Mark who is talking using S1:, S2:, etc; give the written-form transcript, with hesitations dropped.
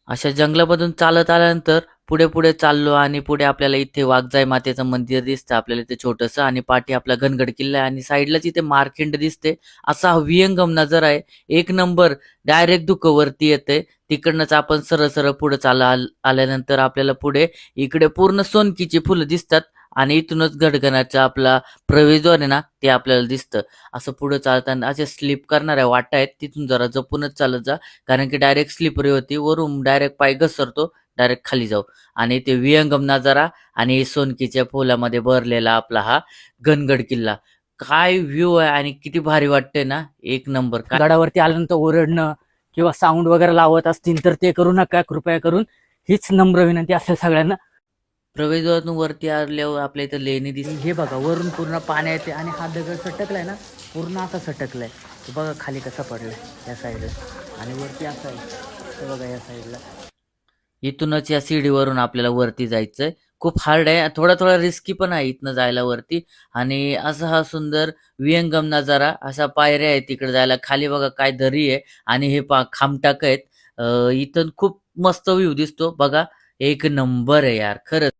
S1: अशा जंगलामधून चालत आल्यानंतर पुढे चाललो आणि पुढे आपल्याला इथे वाघजाई मातेचं मंदिर दिसतं आपल्याला इथे छोटंसं आणि पाठी आपला घनगड किल्ला आहे आणि साईडलाच इथे मारखिंड दिसते. असा हा विहंगम नजारा आहे. एक नंबर. डायरेक्ट धुकं वरती येते. तिकडनंच आपण सरळ सरळ पुढे आल्यानंतर आपल्याला पुढे इकडे पूर्ण सोनकीची फुलं दिसतात आणि इथूनच गडगडाचा आपला प्रवेशद्वार आहे ना ते आपल्याला दिसतं. असं पुढे चालताना असे स्लिप करणाऱ्या वाटा आहेत तिथून जरा जपूनच चालत जा. कारण की डायरेक्ट स्लिपरी होती. वरून डायरेक्ट पाय घसरतो. डायरेक्ट खाली जाऊ आणि ते विहंगम नजारा आणि सोनकीच्या फुलामध्ये भरलेला आपला हा घनगड किल्ला. काय व्ह्यू आहे आणि किती भारी वाटतंय ना. एक नंबर. काय
S2: गडावरती आल्यानंतर ओरडणं किंवा साऊंड वगैरे लावत असतील तर ते करू नका कृपया करून. हीच नम्र विनंती असेल सगळ्यांना.
S1: प्रवेशद्वारातून वरती आल्यावर आपल्या इथं लेणी दिसते.
S2: हे बघा वरून पूर्ण पाणी येते आणि हा दगड सटकलाय ना, पूर्ण असा सटकलाय. हे बघा खाली कसा पडलाय या साईडला आणि वरती असा आहे. हे बघा या साईडला.
S1: इथूनच या सीडीवरून आपल्याला वरती जायचंय. खूप हार्ड आहे. थोडा रिस्की पण आहे इथनं जायला वरती. आणि असा हा सुंदर विहंगम नजारा. अशा पायऱ्या आहेत तिकडे जायला. खाली बघा काय दरी आहे आणि हे खामटाक आहेत. इथून खूप मस्त व्ह्यू दिसतो बघा. एक नंबर आहे यार खरंच.